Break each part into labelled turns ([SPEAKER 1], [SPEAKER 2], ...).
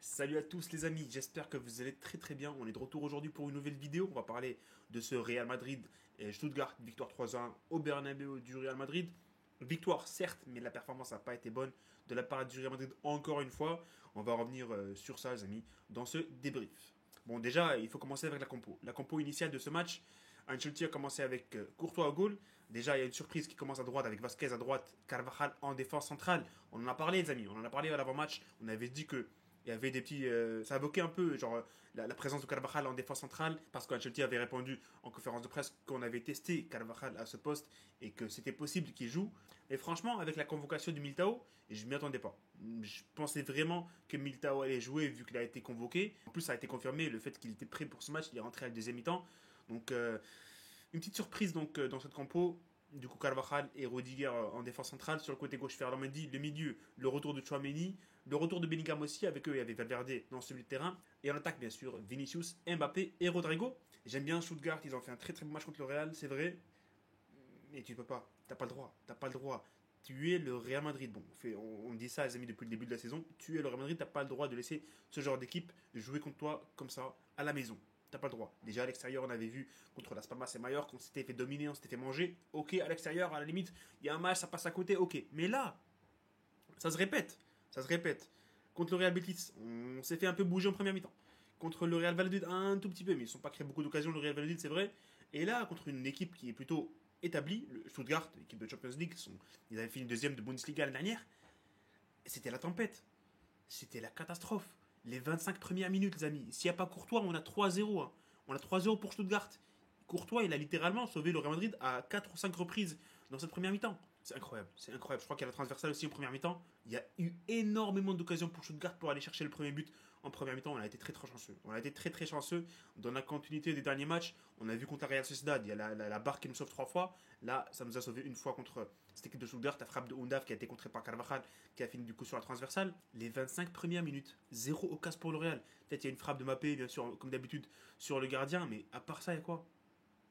[SPEAKER 1] Salut à tous les amis, j'espère que vous allez très bien. On est de retour aujourd'hui pour une nouvelle vidéo. On va parler de ce Real Madrid et Stuttgart, victoire 3-1 au Bernabéu du Real Madrid. Victoire certes, mais la performance n'a pas été bonne de la part du Real Madrid encore une fois. On va revenir sur ça les amis dans ce débrief. Bon déjà, il faut commencer avec la compo. La compo initiale de ce match, Ancelotti a commencé avec Courtois au goal. Déjà, il y a une surprise qui commence à droite avec Vasquez à droite, Carvajal en défense centrale. On en a parlé les amis, on en a parlé à l'avant-match. On avait dit que il y avait des petits. Ça évoquait un peu genre, la présence de Carvajal en défense centrale parce qu'Ancelotti avait répondu en conférence de presse qu'on avait testé Carvajal à ce poste et que c'était possible qu'il joue. Et franchement, avec la convocation de Militao, je ne m'y attendais pas. Je pensais vraiment que Militao allait jouer vu qu'il a été convoqué. En plus, ça a été confirmé le fait qu'il était prêt pour ce match. Il est rentré à la deuxième mi-temps. Donc, une petite surprise donc, dans cette compo. Du coup, Carvajal et Rudiger en défense centrale. Sur le côté gauche, Ferland Mendy. Le milieu, le retour de Chouameni. Le retour de Bellingham aussi. Avec eux, il y avait Valverde dans ce milieu de terrain. Et en attaque, bien sûr, Vinicius, Mbappé et Rodrigo. J'aime bien Stuttgart. Ils ont fait un très bon match contre le Real, c'est vrai. Mais tu peux pas. T'as pas le droit. T'as pas le droit. Tu es le Real Madrid. Bon, on dit ça, les amis, depuis le début de la saison. Tu es le Real Madrid. T'as pas le droit de laisser ce genre d'équipe jouer contre toi comme ça à la maison. T'as pas le droit. Déjà à l'extérieur, on avait vu contre Las Palmas et Mallorca qu'on s'était fait dominer, on s'était fait manger. Ok, à l'extérieur, à la limite, il y a un match, ça passe à côté, ok. Mais là, ça se répète. Ça se répète. Contre le Real Betis, on s'est fait un peu bouger en première mi-temps. Contre le Real Valladolid, un tout petit peu, mais ils ne sont pas créé beaucoup d'occasions, le Real Valladolid, c'est vrai. Et là, contre une équipe qui est plutôt établie, le Stuttgart, l'équipe de Champions League, ils avaient fini deuxième de Bundesliga l'année dernière, c'était la tempête. C'était la catastrophe. Les 25 premières minutes, les amis. S'il n'y a pas Courtois, on a 3-0. Hein. On a 3-0 pour Stuttgart. Courtois, il a littéralement sauvé le Real Madrid à 4 ou 5 reprises dans cette première mi-temps. C'est incroyable, c'est incroyable. Je crois qu'il y a la transversale aussi en première mi-temps. Il y a eu énormément d'occasions pour Stuttgart pour aller chercher le premier but en première mi-temps. On a été très chanceux. On a été très chanceux dans la continuité des derniers matchs. On a vu contre la Real Sociedad, il y a la barre qui nous sauve 3 fois. Là, ça nous a sauvé une fois contre cette équipe de Stuttgart. La frappe de Undav qui a été contrée par Carvajal, qui a fini du coup sur la transversale. Les 25 premières minutes, zéro occasion pour le Real. Peut-être il y a une frappe de Mbappé, bien sûr, comme d'habitude, sur le gardien, mais à part ça, il y a quoi?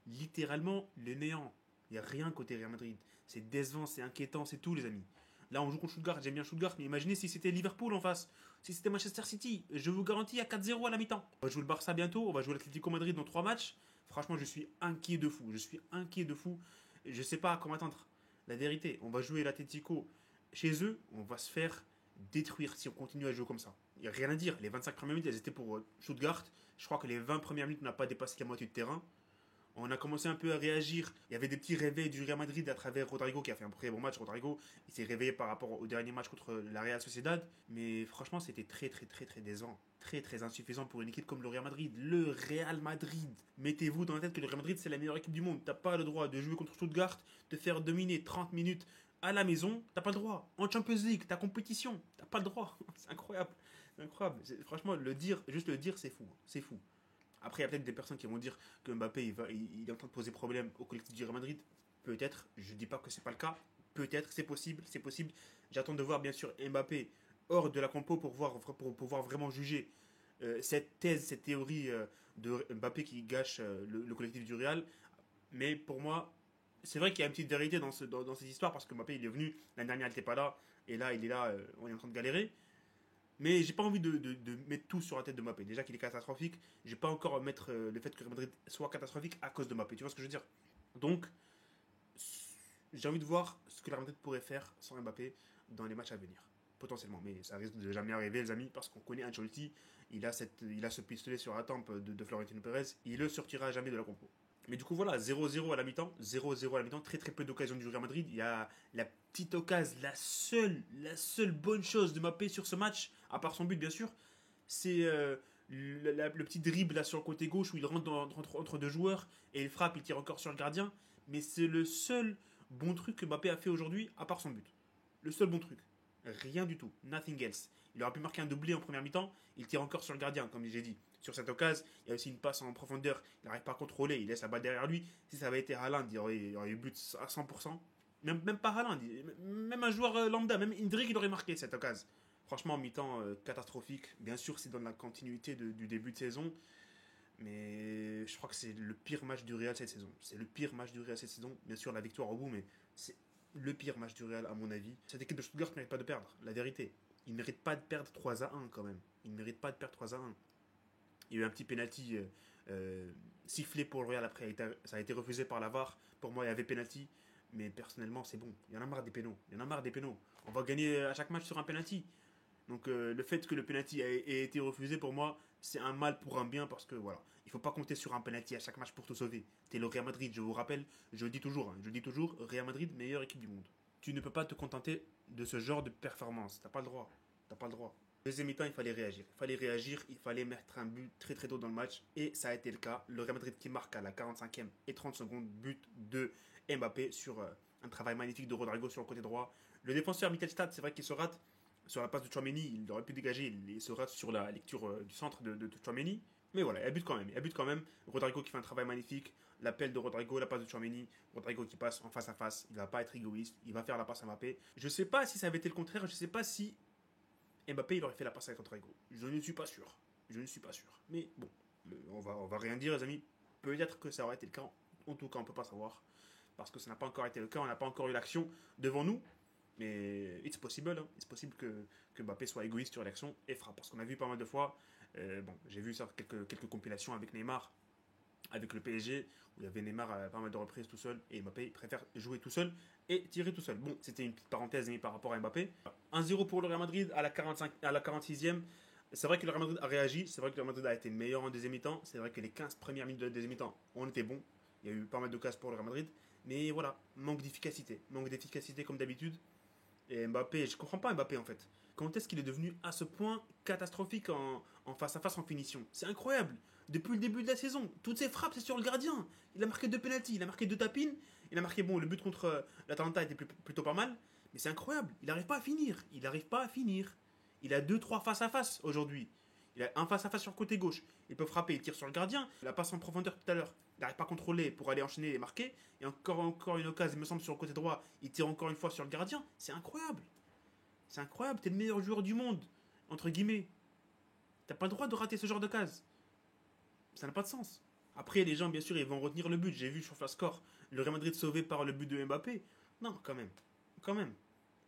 [SPEAKER 1] Littéralement le néant. Il n'y a rien côté Real Madrid. C'est décevant, c'est inquiétant, c'est tout, les amis. Là, on joue contre Stuttgart, j'aime bien Stuttgart, mais imaginez si c'était Liverpool en face, si c'était Manchester City. Je vous garantis à 4-0 à la mi-temps. On va jouer le Barça bientôt, on va jouer l'Atlético Madrid dans 3 matchs. Franchement, je suis inquiet de fou. Je suis inquiet de fou. Je ne sais pas à quoi m'attendre. La vérité, on va jouer l'Atlético chez eux, on va se faire détruire si on continue à jouer comme ça. Il n'y a rien à dire. Les 25 premières minutes, elles étaient pour Stuttgart. Je crois que les 20 premières minutes, on n'a pas dépassé la moitié de terrain. On a commencé un peu à réagir. Il y avait des petits réveils du Real Madrid à travers Rodrigo qui a fait un très bon match. Rodrigo, il s'est réveillé par rapport au dernier match contre la Real Sociedad. Mais franchement, c'était très décevant. Très insuffisant pour une équipe comme le Real Madrid. Le Real Madrid. Mettez-vous dans la tête que le Real Madrid, c'est la meilleure équipe du monde. T'as pas le droit de jouer contre Stuttgart, de faire dominer 30 minutes à la maison. T'as pas le droit. En Champions League, ta compétition. T'as pas le droit. C'est incroyable. C'est incroyable. Franchement, juste le dire, c'est fou. C'est fou. Après, il y a peut-être des personnes qui vont dire que Mbappé il est en train de poser problème au collectif du Real Madrid. Peut-être, je ne dis pas que c'est pas le cas. Peut-être, c'est possible, c'est possible. J'attends de voir bien sûr Mbappé hors de la compo pour pouvoir vraiment juger cette thèse, cette théorie de Mbappé qui gâche le collectif du Real. Mais pour moi, c'est vrai qu'il y a une petite vérité dans cette histoire parce que Mbappé il est venu, l'année dernière il n'était pas là, et là il est là, on est en train de galérer. Mais j'ai pas envie de mettre tout sur la tête de Mbappé. Déjà qu'il est catastrophique, j'ai pas encore mettre le fait que Real Madrid soit catastrophique à cause de Mbappé. Tu vois ce que je veux dire? Donc, j'ai envie de voir ce que la Real Madrid pourrait faire sans Mbappé dans les matchs à venir. Potentiellement, mais ça risque de jamais arriver, les amis, parce qu'on connaît Ancelotti. Il a ce pistolet sur la tempe de Florentino Pérez. Il le sortira jamais de la compo. Mais du coup, voilà, 0-0 à la mi-temps. 0-0 à la mi-temps. Très peu d'occasions du Real Madrid. Il y a la petite occasion, la seule bonne chose de Mbappé sur ce match, à part son but, bien sûr, c'est le petit dribble là sur le côté gauche où il rentre entre deux joueurs et il frappe, il tire encore sur le gardien. Mais c'est le seul bon truc que Mbappé a fait aujourd'hui, à part son but. Le seul bon truc. Rien du tout. Nothing else. Il aurait pu marquer un doublé en première mi-temps. Il tire encore sur le gardien, comme j'ai dit. Sur cette occasion, il y a aussi une passe en profondeur. Il n'arrive pas à contrôler. Il laisse la balle derrière lui. Si ça avait été Haaland, il y aurait eu but à 100%. Même pas Haaland. Même un joueur lambda. Même Indrik, il aurait marqué cette occasion. Franchement, mi-temps catastrophique. Bien sûr, c'est dans la continuité du début de saison. Mais je crois que c'est le pire match du Real cette saison. C'est le pire match du Real cette saison. Bien sûr, la victoire au bout, mais c'est le pire match du Real à mon avis. Cette équipe de Stuttgart ne mérite pas de perdre, la vérité. Il ne mérite pas de perdre 3-1 quand même. Il ne mérite pas de perdre 3-1. Il y a eu un petit penalty sifflé pour le Real après. Ça a été refusé par la VAR. Pour moi, il y avait penalty. Mais personnellement, c'est bon. Il y en a marre des pénaux. Il y en a marre des pénaux. On va gagner à chaque match sur un penalty. Donc le fait que le penalty ait été refusé, pour moi, c'est un mal pour un bien parce que voilà, il ne faut pas compter sur un penalty à chaque match pour te sauver. T'es le Real Madrid, je vous rappelle, je le dis toujours, je le dis toujours, Real Madrid, meilleure équipe du monde. Tu ne peux pas te contenter de ce genre de performance. T'as pas le droit. T'as pas le droit. Deuxième mi-temps, il fallait réagir. Il fallait réagir, il fallait mettre un but très très tôt dans le match. Et ça a été le cas. Le Real Madrid qui marque à la 45e et 30 secondes, but de Mbappé sur un travail magnifique de Rodrigo sur le côté droit. Le défenseur Mittelstadt, c'est vrai qu'il se rate sur la passe de Tchouaméni. Il aurait pu dégager, il se rate sur la lecture du centre de Tchouaméni. Mais voilà, il y a but quand même. Il y a but quand même. Rodrigo qui fait un travail magnifique. L'appel de Rodrigo, la passe de Tchouaméni. Rodrigo qui passe en face à face. Il va pas être égoïste. Il va faire la passe à Mbappé. Je sais pas si ça avait été le contraire. Je sais pas si Mbappé il aurait fait la passe avec Rodrigo. Je ne suis pas sûr. Je ne suis pas sûr. Mais bon, on va rien dire, les amis. Peut-être que ça aurait été le cas. En tout cas, on peut pas savoir. Parce que ça n'a pas encore été le cas. On n'a pas encore eu l'action devant nous. Mais it's possible. Hein. It's possible que Mbappé soit égoïste sur l'action et frappe. Parce qu'on a vu pas mal de fois. Bon, j'ai vu ça, quelques compilations avec Neymar, avec le PSG, où il y avait Neymar à pas mal de reprises tout seul, et Mbappé préfère jouer tout seul et tirer tout seul. Bon, c'était une petite parenthèse par rapport à Mbappé. 1-0 pour le Real Madrid à la 46e. C'est vrai que le Real Madrid a réagi, c'est vrai que le Real Madrid a été meilleur en deuxième mi-temps, c'est vrai que les 15 premières minutes de la deuxième mi-temps, on était bon. Il y a eu pas mal de cases pour le Real Madrid, mais voilà, manque d'efficacité comme d'habitude. Et Mbappé, je comprends pas Mbappé en fait. Quand est-ce qu'il est devenu à ce point catastrophique en face à face en finition? C'est incroyable. Depuis le début de la saison, toutes ses frappes, c'est sur le gardien. Il a marqué 2 pénaltys, il a marqué 2 tapines. Il a marqué, bon, le but contre l'Atalanta était plutôt pas mal. Mais c'est incroyable. Il n'arrive pas à finir. Il n'arrive pas à finir. Il a 2-3 face à face aujourd'hui. Il a un face à face sur le côté gauche. Il peut frapper, il tire sur le gardien. La passe en profondeur tout à l'heure. Il n'arrive pas à contrôler pour aller enchaîner et marquer. Et encore une occasion, il me semble, sur le côté droit. Il tire encore une fois sur le gardien. C'est incroyable. C'est incroyable. T'es le meilleur joueur du monde. Entre guillemets. T'as pas le droit de rater ce genre de case. Ça n'a pas de sens. Après, les gens, bien sûr, ils vont retenir le but. J'ai vu sur Score le Real Madrid sauvé par le but de Mbappé. Non, quand même. Quand même.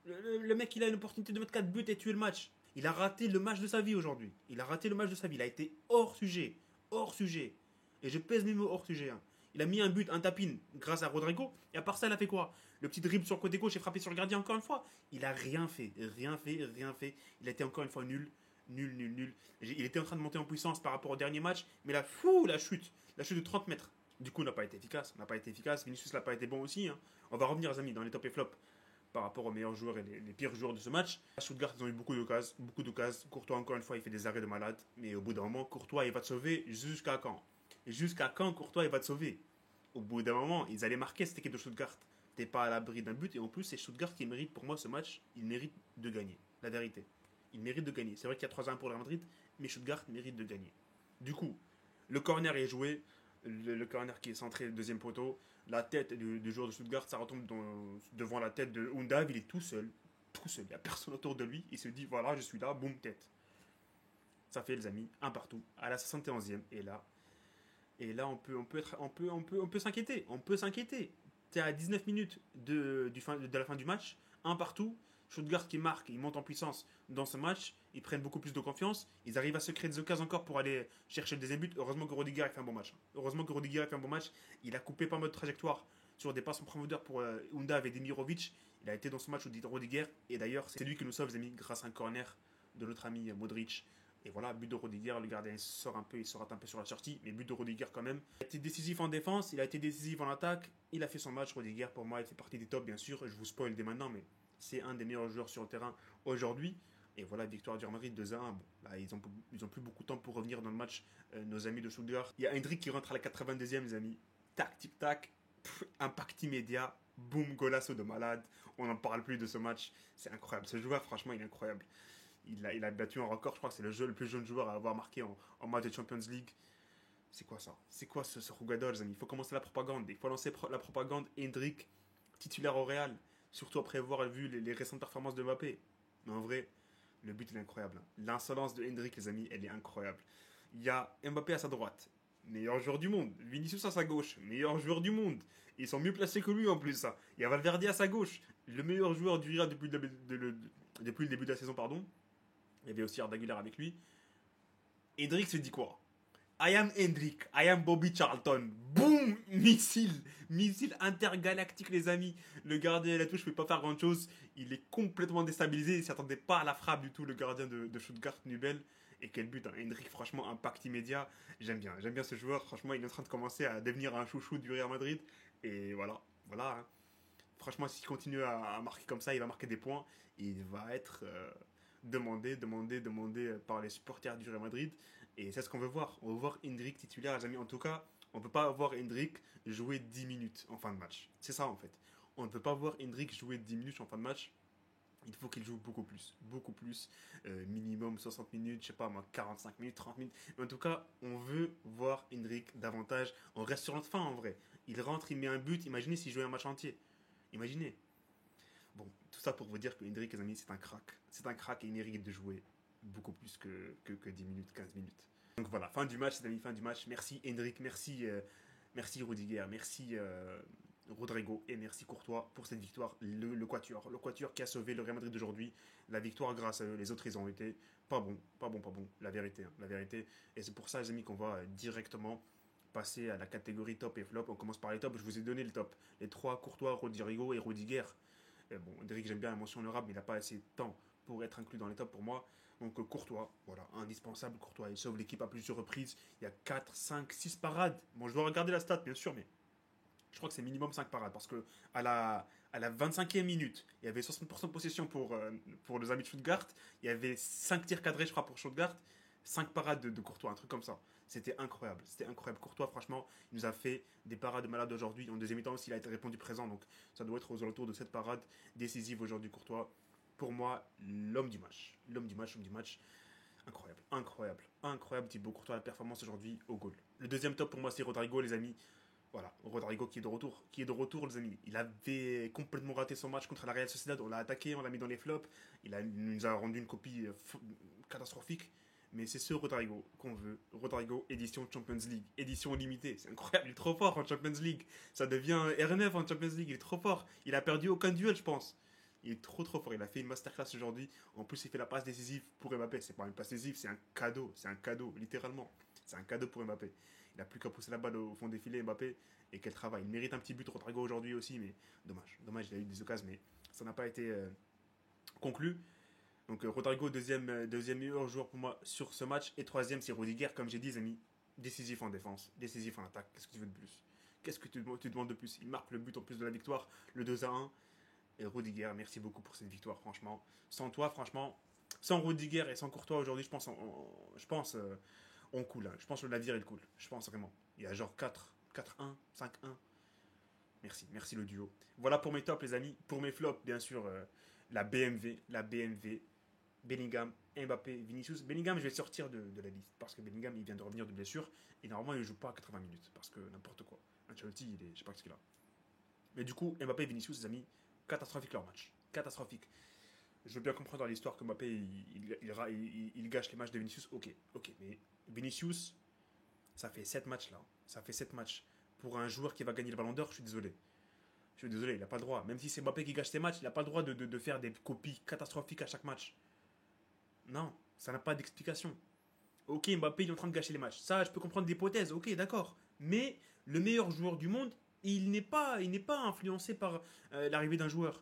[SPEAKER 1] Le mec, il a une opportunité de mettre 4 buts et tuer le match. Il a raté le match de sa vie aujourd'hui. Il a raté le match de sa vie. Il a été hors sujet. Hors sujet. Et je pèse mes mots hors sujet. Hein. Il a mis un but, un tapin grâce à Rodrigo. Et à part ça, il a fait quoi? Le petit dribble sur le côté gauche et frappé sur le gardien encore une fois. Il a rien fait. Rien fait, rien fait. Il a été encore une fois nul. Nul, nul, nul. Il était en train de monter en puissance par rapport au dernier match. Mais la chute. La chute de 30 mètres. Du coup, n'a pas été efficace. N'a pas été efficace. Vinicius n'a pas été bon aussi. Hein. On va revenir, les amis, dans les top et flops par rapport aux meilleurs joueurs et les pires joueurs de ce match. À Stuttgart, ils ont eu beaucoup d'occasions. Courtois, encore une fois, il fait des arrêts de malade. Mais au bout d'un moment, Courtois, il va te sauver jusqu'à quand? Jusqu'à quand Courtois, il va te sauver? Au bout d'un moment, ils allaient marquer cette équipe de Stuttgart. T'es pas à l'abri d'un but. Et en plus, c'est Stuttgart qui mérite pour moi ce match. Il mérite de gagner. La vérité. Il mérite de gagner. C'est vrai qu'il y a 3-1 pour le Real Madrid, mais Stuttgart mérite de gagner. Du coup, le corner est joué. Le corner qui est centré, le deuxième poteau. La tête du joueur de Stuttgart, ça retombe devant la tête de Undav. Il est tout seul. Tout seul. Il n'y a personne autour de lui. Il se dit, voilà, je suis là, boum, tête. Ça fait, les amis, un partout. À la 71e. Et là on peut s'inquiéter. On peut s'inquiéter. T'es à 19 minutes de la fin du match. Un partout. Stuttgart qui marque, ils montent en puissance dans ce match, ils prennent beaucoup plus de confiance, ils arrivent à se créer des occasions encore pour aller chercher le deuxième but. Heureusement que Rudiger a fait un bon match. Il a coupé pas mal de trajectoire sur des passes en profondeur pour Undav et Demirovic. Il a été dans ce match où Rudiger, et d'ailleurs c'est lui qui nous sauve, les amis, grâce à un corner de notre ami Modric. Et voilà, but de Rudiger, le gardien il se rate un peu sur la sortie, mais but de Rudiger quand même. Il a été décisif en défense, il a été décisif en attaque, il a fait son match. Rudiger, pour moi, il fait partie des tops, bien sûr, je vous spoil dès maintenant, mais c'est un des meilleurs joueurs sur le terrain aujourd'hui. Et voilà, victoire du Real Madrid 2-1. Bon, là, ils ont plus beaucoup de temps pour revenir dans le match, nos amis de Stuttgart. Il y a Hendrik qui rentre à la 82e, les amis. Tac, tic, tac. Impact immédiat. Boum, golasso de malade. On n'en parle plus de ce match. C'est incroyable. Ce joueur, franchement, il est incroyable. Il a battu un record. Je crois que c'est le plus jeune joueur à avoir marqué en match de Champions League. C'est quoi ça? C'est quoi ce Jugador, les amis? Il faut commencer la propagande. Il faut lancer la propagande. Hendrik, titulaire au Real. Surtout après avoir vu les récentes performances de Mbappé. Mais en vrai, le but il est incroyable. L'insolence de Hendrik, les amis, elle est incroyable. Il y a Mbappé à sa droite, meilleur joueur du monde. Vinicius à sa gauche, meilleur joueur du monde. Ils sont mieux placés que lui en plus. Il y a Valverde à sa gauche, le meilleur joueur du Real depuis le début de la saison, pardon. Il y avait aussi Arda Güler avec lui. Hendrick se dit quoi? I am Hendrick, I am Bobby Charlton. Boum, missile intergalactique les amis. Le gardien à la touche ne peut pas faire grand chose. Il est complètement déstabilisé. Il ne s'attendait pas à la frappe du tout, le gardien de Stuttgart, Nubel. Et quel but, hein. Hendrick, franchement, impact immédiat. J'aime bien ce joueur. Franchement, il est en train de commencer à devenir un chouchou du Real Madrid. Et voilà, hein. Franchement, s'il continue à marquer comme ça, il va marquer des points. Et il va être demandé par les supporters du Real Madrid. Et c'est ce qu'on veut voir. On veut voir Hendrick titulaire, les amis. En tout cas, on ne peut pas voir Hendrick jouer 10 minutes en fin de match. C'est ça, en fait. On ne peut pas voir Hendrick jouer 10 minutes en fin de match. Il faut qu'il joue beaucoup plus. Minimum 60 minutes, je sais pas moi, 45 minutes, 30 minutes. Mais en tout cas, on veut voir Hendrick davantage. On reste sur notre fin, en vrai. Il rentre, il met un but. Imaginez s'il jouait un match entier. Imaginez. Bon, tout ça pour vous dire que Hendrick, les amis, c'est un crack. C'est un crack et il mérite de jouer beaucoup plus que 10 minutes, 15 minutes. Donc voilà, fin du match, les amis, fin du match. Merci Hendrick, merci Rudiger, merci Rodrigo et merci Courtois pour cette victoire. Le Quatuor qui a sauvé le Real Madrid d'aujourd'hui. La victoire grâce à eux, les autres ils ont été pas bons. La vérité, hein, la vérité. Et c'est pour ça, les amis, qu'on va directement passer à la catégorie top et flop. On commence par les tops, je vous ai donné le top. Les trois, Courtois, Rodrigo et Rudiger. Bon, Hendrick, j'aime bien la mention honorable, mais il n'a pas assez de temps pour être inclus dans les tops pour moi. Donc Courtois, voilà, indispensable. Courtois, il sauve l'équipe à plusieurs reprises. Il y a 4, 5, 6 parades. Bon, je dois regarder la stat, bien sûr, mais je crois que c'est minimum 5 parades. Parce que à la 25e minute, il y avait 60% de possession pour les amis de Stuttgart. Il y avait 5 tirs cadrés, je crois, pour Stuttgart. 5 parades de Courtois, un truc comme ça. C'était incroyable. Courtois, franchement, il nous a fait des parades de malade aujourd'hui. En deuxième mi-temps aussi, il a été répondu présent. Donc, ça doit être aux alentours de cette parade décisive aujourd'hui, Courtois. Pour moi, l'homme du match. Incroyable Thibaut Courtois, la performance aujourd'hui au goal. Le deuxième top pour moi, c'est Rodrigo, les amis. Voilà, Rodrigo qui est de retour, les amis. Il avait complètement raté son match contre la Real Sociedad. On l'a attaqué, on l'a mis dans les flops. Il nous a rendu une copie catastrophique. Mais c'est ce Rodrigo qu'on veut. Rodrigo, édition Champions League. Édition limitée. C'est incroyable, il est trop fort en Champions League. Ça devient R9 en Champions League, il est trop fort. Il a perdu aucun duel, je pense. Il est trop fort. Il a fait une masterclass aujourd'hui. En plus, il fait la passe décisive pour Mbappé. C'est pas une passe décisive, c'est un cadeau. C'est un cadeau, littéralement. C'est un cadeau pour Mbappé. Il n'a plus qu'à pousser la balle au fond des filets, Mbappé. Et quel travail. Il mérite un petit but, Rodrigo, aujourd'hui aussi. Mais dommage, il a eu des occasions, mais ça n'a pas été conclu. Donc Rodrigo, deuxième meilleur joueur pour moi sur ce match. Et troisième, c'est Rudiger, comme j'ai dit, les amis. Décisif en défense, décisif en attaque. Qu'est-ce que tu veux de plus? Qu'est-ce que tu demandes de plus? Il marque le but en plus de la victoire, le 2-1. Et Rudiger, merci beaucoup pour cette victoire, franchement. Sans toi, franchement, sans Rudiger et sans Courtois aujourd'hui, je pense on coule. Hein. Je pense que le navire, il coule. Je pense vraiment. Il y a genre 4-1, 5-1. Merci le duo. Voilà pour mes tops, les amis. Pour mes flops, bien sûr, la BMW. Bellingham, Mbappé, Vinicius. Bellingham, je vais sortir de la liste parce que Bellingham, il vient de revenir de blessure et normalement, il ne joue pas à 80 minutes parce que n'importe quoi. Ancelotti, je sais pas ce qu'il a. Mais du coup, Mbappé et Vinicius, les amis, catastrophique leur match. Catastrophique. Je veux bien comprendre dans l'histoire que Mbappé, il gâche les matchs de Vinicius. Ok. Mais Vinicius, ça fait 7 matchs là. Ça fait 7 matchs. Pour un joueur qui va gagner le ballon d'or, je suis désolé, il n'a pas le droit. Même si c'est Mbappé qui gâche ses matchs, il n'a pas le droit de faire des copies catastrophiques à chaque match. Non, ça n'a pas d'explication. Ok, Mbappé il est en train de gâcher les matchs. Ça, je peux comprendre l'hypothèse. Ok, d'accord. Mais le meilleur joueur du monde, il n'est pas influencé par l'arrivée d'un joueur.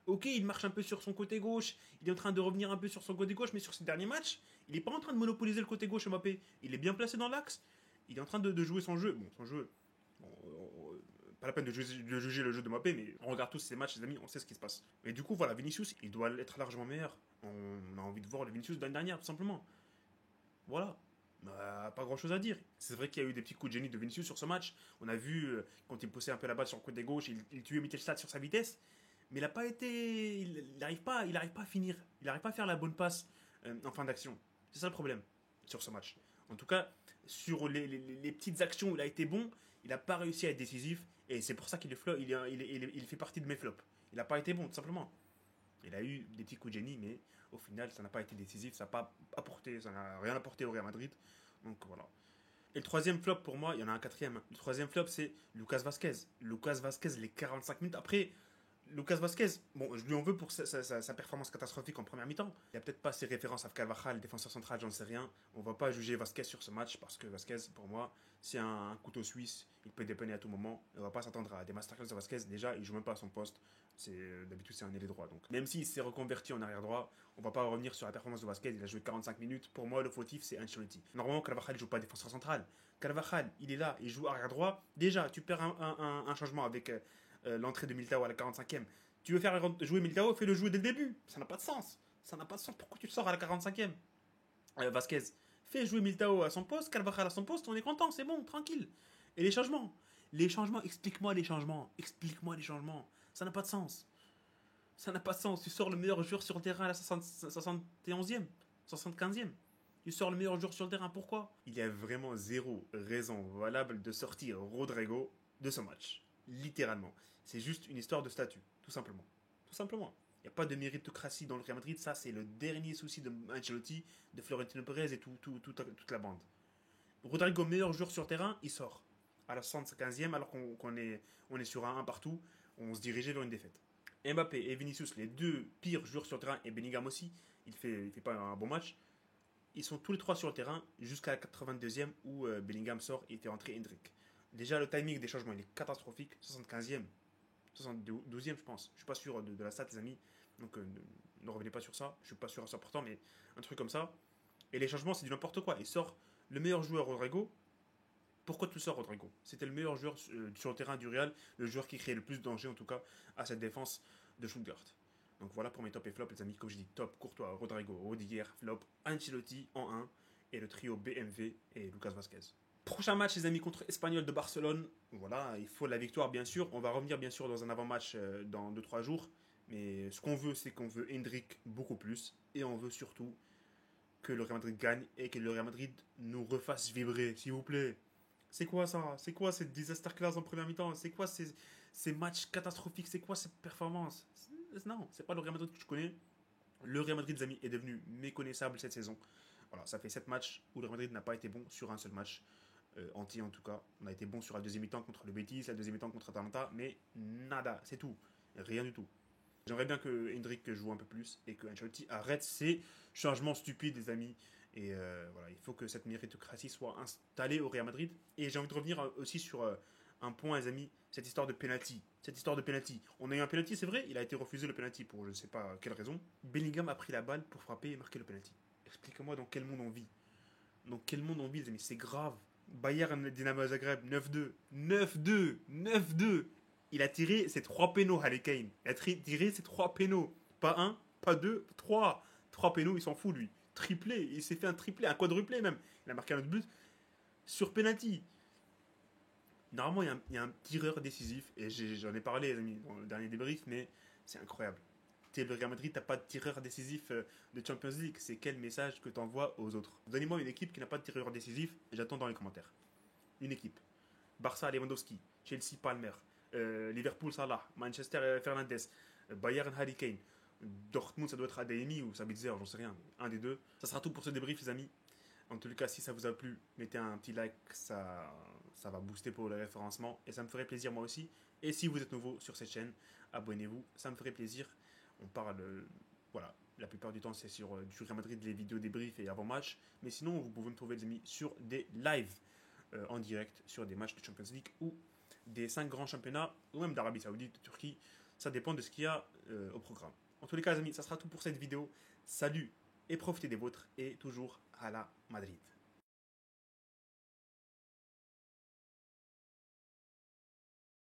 [SPEAKER 1] Ok, il marche un peu sur son côté gauche. Il est en train de revenir un peu sur son côté gauche, mais sur ses derniers matchs, il n'est pas en train de monopoliser le côté gauche Mbappé. Il est bien placé dans l'axe. Il est en train de jouer son jeu. Bon, son jeu. Bon, pas la peine de juger le jeu de Mbappé, mais on regarde tous ces matchs, les amis, on sait ce qui se passe. Et du coup, voilà, Vinicius, il doit être largement meilleur. On a envie de voir le Vinicius de l'année dernière, tout simplement. Voilà. Pas grand chose à dire. C'est vrai qu'il y a eu des petits coups de génie de Vinicius sur ce match. On a vu, quand il poussait un peu la balle sur le côté gauche, il tuait Mittelstadt sur sa vitesse. Mais il n'a pas été. Il n'arrive pas à finir. Il n'arrive pas à faire la bonne passe en fin d'action. C'est ça le problème sur ce match. En tout cas, sur les petites actions où il a été bon, il n'a pas réussi à être décisif. Et c'est pour ça qu'il il fait partie de mes flops. Il n'a pas été bon, tout simplement. Il a eu des petits coups de génie, mais au final, ça n'a pas été décisif. Ça n'a pas apporté, ça n'a rien apporté au Real Madrid. Donc voilà. Et le troisième flop pour moi, il y en a un quatrième. Le troisième flop, c'est Lucas Vazquez. Lucas Vazquez, les 45 minutes. Après, Lucas Vasquez, bon, je lui en veux pour sa performance catastrophique en première mi-temps. Il n'y a peut-être pas ses références à Carvajal, défenseur central, j'en sais rien. On ne va pas juger Vasquez sur ce match parce que Vasquez, pour moi, c'est un couteau suisse. Il peut dépanner à tout moment. On ne va pas s'attendre à des masterclass de Vasquez. Déjà, il ne joue même pas à son poste. D'habitude, c'est un ailier droit. Donc, même s'il s'est reconverti en arrière droit, on ne va pas revenir sur la performance de Vasquez. Il a joué 45 minutes. Pour moi, le fautif, c'est Ancelotti. Normalement, Carvajal ne joue pas défenseur central. Carvajal, il est là, il joue arrière droit. Déjà, tu perds un changement avec l'entrée de Militao à la 45e. Tu veux faire jouer Militao, fais-le jouer dès le début. Ça n'a pas de sens. Ça n'a pas de sens. Pourquoi tu le sors à la 45e Vasquez, fais jouer Militao à son poste, Carvajal à son poste, on est content, c'est bon, tranquille. Et les changements, explique-moi les changements. Explique-moi les changements. Ça n'a pas de sens. Ça n'a pas de sens. Tu sors le meilleur joueur sur le terrain à la 71e, 75e. Tu sors le meilleur joueur sur le terrain, pourquoi Il y a vraiment zéro raison valable de sortir Rodrigo de ce match. Littéralement. C'est juste une histoire de statut, tout simplement. Tout simplement. Il n'y a pas de méritocratie dans le Real Madrid. Ça, c'est le dernier souci de Ancelotti, de Florentino Pérez et toute la bande. Rodrigo, meilleur joueur sur terrain, il sort. À la 75e, alors qu'on est sur un 1 partout, on se dirigeait vers une défaite. Mbappé et Vinicius, les deux pires joueurs sur le terrain, et Bellingham aussi, il fait pas un bon match. Ils sont tous les trois sur le terrain jusqu'à la 82e où Bellingham sort et fait entrer Hendrick. Déjà, le timing des changements, il est catastrophique. 75e, 72e, je pense. Je suis pas sûr de la stat, les amis. Donc, ne revenez pas sur ça. Je suis pas sûr à 100%, mais un truc comme ça. Et les changements, c'est du n'importe quoi. Il sort le meilleur joueur, Rodrigo. Pourquoi tu sors, Rodrigo? C'était le meilleur joueur sur le terrain du Real, le joueur qui créait le plus de danger, en tout cas, à cette défense de Stuttgart. Donc voilà pour mes top et flop, les amis. Comme je dis, top, Courtois, Rodrigo, Rudiger, flop, Ancelotti en 1, et le trio BMV et Lucas Vasquez. Prochain match, les amis, contre Espanyol de Barcelone. Voilà, il faut la victoire, bien sûr. On va revenir, bien sûr, dans un avant-match dans 2-3 jours. Mais ce qu'on veut, c'est qu'on veut Hendrick beaucoup plus. Et on veut surtout que le Real Madrid gagne et que le Real Madrid nous refasse vibrer, s'il vous plaît. C'est quoi ça? C'est quoi cette disaster class en première mi-temps? C'est quoi ces matchs catastrophiques? C'est quoi cette performance? Non, c'est pas le Real Madrid que je connais. Le Real Madrid, les amis, est devenu méconnaissable cette saison. Voilà, ça fait 7 matchs où le Real Madrid n'a pas été bon sur un seul match. Entier en tout cas. On a été bon sur la deuxième mi-temps contre le Betis, la deuxième mi-temps contre Atalanta, mais nada, c'est tout. Rien du tout. J'aimerais bien que Hendrick joue un peu plus et que Ancelotti arrête ces changements stupides, les amis. Et voilà, il faut que cette méritocratie soit installée au Real Madrid. Et j'ai envie de revenir aussi sur un point, les amis, cette histoire de penalty. Cette histoire de penalty. On a eu un penalty, c'est vrai, il a été refusé le penalty pour je ne sais pas quelle raison. Bellingham a pris la balle pour frapper et marquer le penalty. Expliquez-moi dans quel monde on vit. Dans quel monde on vit, les amis, c'est grave. Bayern Dynamo Zagreb 9-2. 9-2. 9-2. Il a tiré ses 3 pénaux, Harry Kane. Il a tiré ses 3 pénaux. Pas un, pas deux, 3. 3 pénaux, il s'en fout, lui. Triplé. Il s'est fait un triplé, un quadruplé même. Il a marqué un autre but sur penalty. Normalement, il y a un tireur décisif. Et j'en ai parlé, les amis, dans le dernier débrief, mais c'est incroyable. T'es le Real Madrid, t'as pas de tireur décisif de Champions League. C'est quel message que t'envoies aux autres? Donnez-moi une équipe qui n'a pas de tireur décisif et j'attends dans les commentaires. Une équipe. Barça, Lewandowski. Chelsea, Palmer. Liverpool, Salah. Manchester, Fernandes. Bayern, Harry Kane. Dortmund, ça doit être Adeyemi ou Sabitzer, j'en sais rien. Un des deux. Ça sera tout pour ce débrief, les amis. En tout cas, si ça vous a plu, mettez un petit like, ça va booster pour le référencement et ça me ferait plaisir moi aussi. Et si vous êtes nouveau sur cette chaîne, abonnez-vous, ça me ferait plaisir. On parle, voilà, la plupart du temps c'est sur du Real Madrid, les vidéos débriefs et avant-match. Mais sinon, vous pouvez me trouver, les amis, sur des lives en direct, sur des matchs de Champions League ou des 5 grands championnats, ou même d'Arabie Saoudite, de Turquie. Ça dépend de ce qu'il y a au programme. En tous les cas, les amis, ça sera tout pour cette vidéo. Salut et profitez des vôtres et toujours à la Madrid.